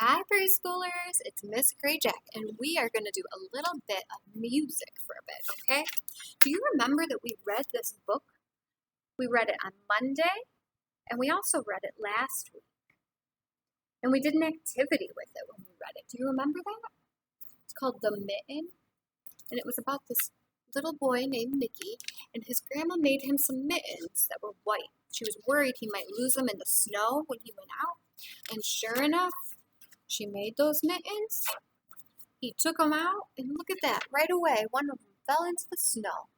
Hi preschoolers, it's Miss Gray Jack and we are going to do a little bit of music for a bit, okay? Do you remember that we read this book? We read it on Monday and we also read it last week. And we did an activity with it when we read it. Do you remember that? It's called The Mitten and it was about this little boy named Mickey and his grandma made him some mittens that were white. She was worried he might lose them in the snow when he went out, and sure enough, she made those mittens. He took them out, and look at that. Right away, one of them fell into the snow.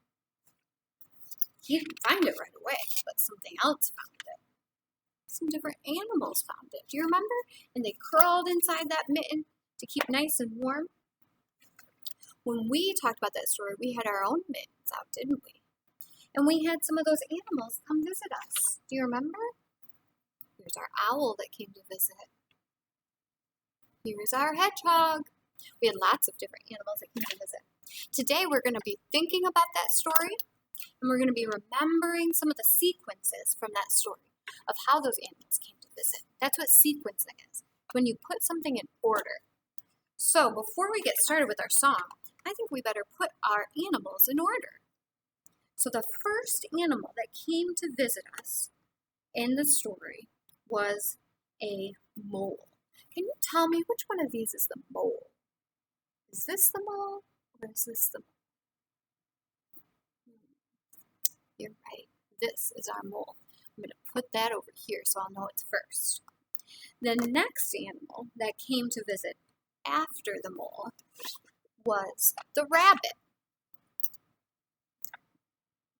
He didn't find it right away, but something else found it. Some different animals found it. Do you remember? And they crawled inside that mitten to keep nice and warm. When we talked about that story, we had our own mittens out, didn't we? And we had some of those animals come visit us. Do you remember? Here's our owl that came to visit. Here's our hedgehog. We had lots of different animals that came to visit. Today we're going to be thinking about that story, and we're going to be remembering some of the sequences from that story of how those animals came to visit. That's what sequencing is, when you put something in order. So before we get started with our song, I think we better put our animals in order. So the first animal that came to visit us in the story was a mole. Can you tell me which one of these is the mole? Is this the mole or is this the mole? You're right. This is our mole. I'm going to put that over here so I'll know it's first. The next animal that came to visit after the mole was the rabbit.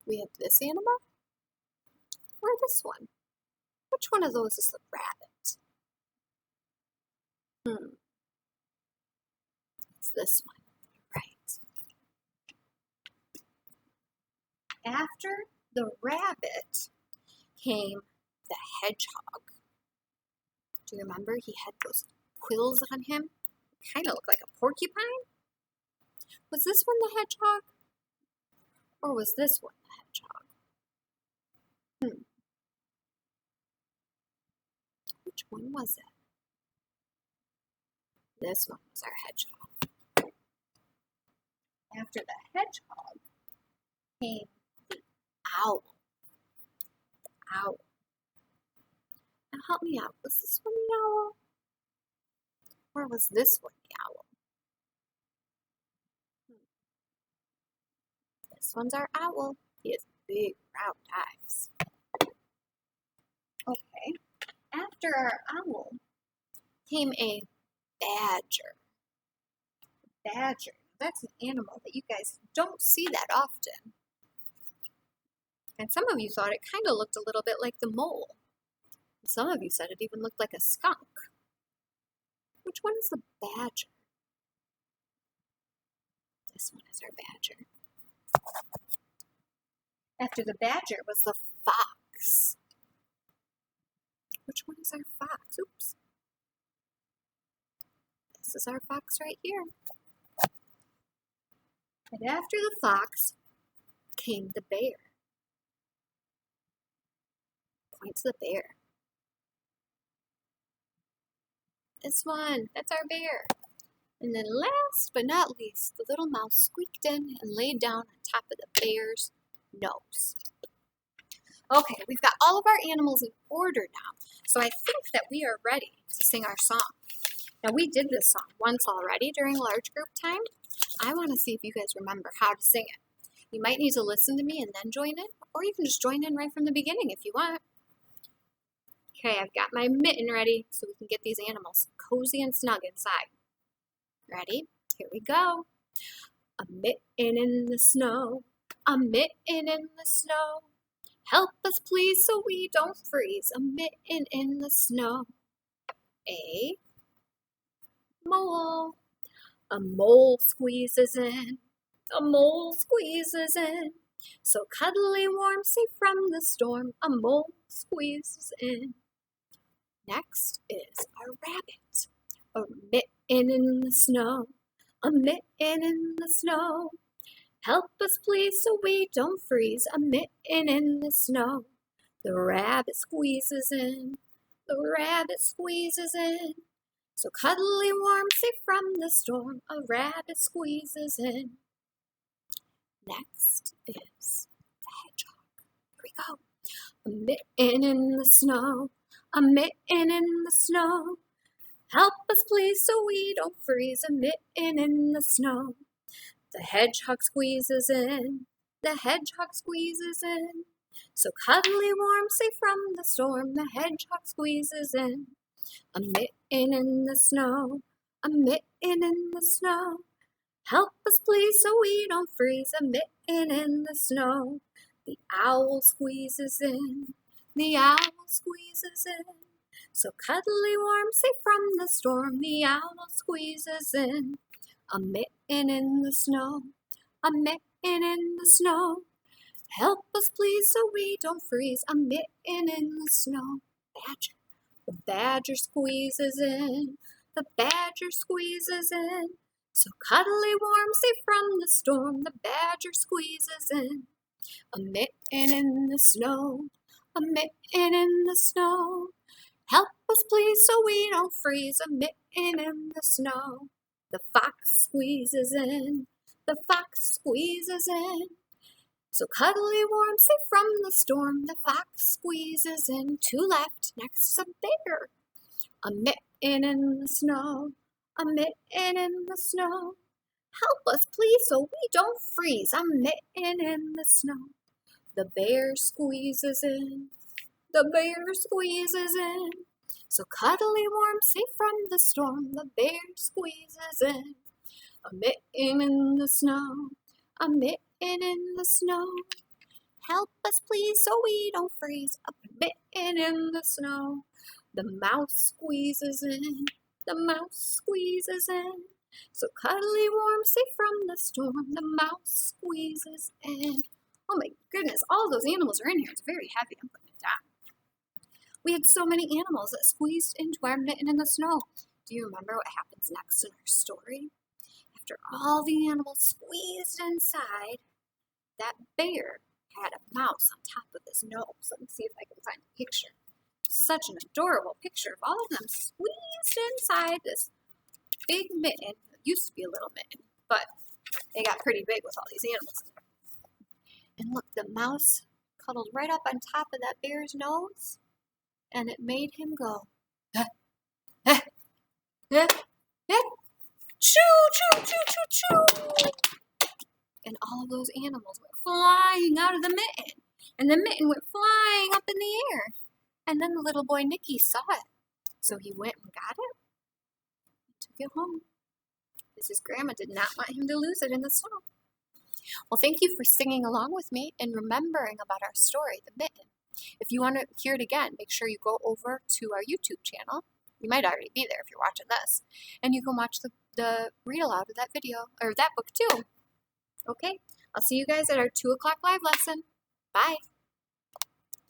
We have this animal or this one. Which one of those is the rabbit? It's this one, right. After the rabbit came the hedgehog. Do you remember he had those quills on him? Kind of looked like a porcupine. Was this one the hedgehog? Or was this one the hedgehog? Which one was it? This one was our hedgehog. After the hedgehog came the owl. The owl. Now help me out. Was this one the owl? Or was this one the owl? This one's our owl. He has big round eyes. Okay. After our owl came a badger. Badger. That's an animal that you guys don't see that often. And some of you thought it kind of looked a little bit like the mole. Some of you said it even looked like a skunk. Which one is the badger? This one is our badger. After the badger was the fox. Which one is our fox? Oops. This is our fox right here. And after the fox came the bear. Point to the bear. This one, that's our bear. And then last but not least, the little mouse squeaked in and laid down on top of the bear's nose. Okay, we've got all of our animals in order now, so I think that we are ready to sing our song. Now, we did this song once already during large group time. I want to see if you guys remember how to sing it. You might need to listen to me and then join in, or you can just join in right from the beginning if you want. Okay, I've got my mitten ready so we can get these animals cozy and snug inside. Ready? Here we go. A mitten in the snow, a mitten in the snow. Help us please so we don't freeze, a mitten in the snow. A mole. A mole squeezes in, a mole squeezes in. So cuddly warm, safe from the storm, a mole squeezes in. Next is our rabbit. A mitten in the snow, a mitten in the snow. Help us please so we don't freeze, a mitten in the snow. The rabbit squeezes in, the rabbit squeezes in. So cuddly warm, safe from the storm, a rabbit squeezes in. Next is the hedgehog. Here we go. A mitten in the snow, a mitten in the snow. Help us please so we don't freeze, a mitten in the snow. The hedgehog squeezes in, the hedgehog squeezes in. So cuddly warm, safe from the storm, the hedgehog squeezes in. A mitten in the snow, a mitten in the snow. Help us please so we don't freeze, a mitten in the snow. The owl squeezes in, the owl squeezes in. So cuddly warm, safe from the storm, the owl squeezes in. A mitten in the snow, a mitten in the snow. Help us please so we don't freeze, a mitten in the snow. Badger. The badger squeezes in, the badger squeezes in. So cuddly warm, safe from the storm, the badger squeezes in. A mitten in the snow, a mitten in the snow. Help us please so we don't freeze, a mitten in the snow. The fox squeezes in, the fox squeezes in. So cuddly warm, safe from the storm, the fox squeezes in. To left, next is a bear. A mitten in the snow, a mitten in the snow. Help us please so we don't freeze, a mitten in the snow. The bear squeezes in, the bear squeezes in. So cuddly warm, safe from the storm, the bear squeezes in. A mitten in the snow, a mitten in the snow. Help us please so we don't freeze, a mitten in the snow. The mouse squeezes in, the mouse squeezes in. So cuddly warm, safe from the storm, the mouse squeezes in. Oh my goodness, all those animals are in here. It's very heavy. I'm putting it down. We had so many animals that squeezed into our mitten in the snow. Do you remember what happens next in our story? After all the animals squeezed inside, that bear had a mouse on top of his nose. Let me see if I can find a picture. Such an adorable picture of all of them squeezed inside this big mitten. It used to be a little mitten, but they got pretty big with all these animals in it. And look, the mouse cuddled right up on top of that bear's nose, and it made him go, eh, eh, eh, eh, choo, choo, choo, choo, choo. And all of those animals went flying out of the mitten, and the mitten went flying up in the air. And then the little boy Nicky saw it, so he went and got it and took it home. His grandma did not want him to lose it in the snow. Well, thank you for singing along with me and remembering about our story, The Mitten. If you want to hear it again, make sure you go over to our YouTube channel. You might already be there if you're watching this. And you can watch the read aloud of that video, or that book too. Okay, I'll see you guys at our 2 o'clock live lesson. Bye.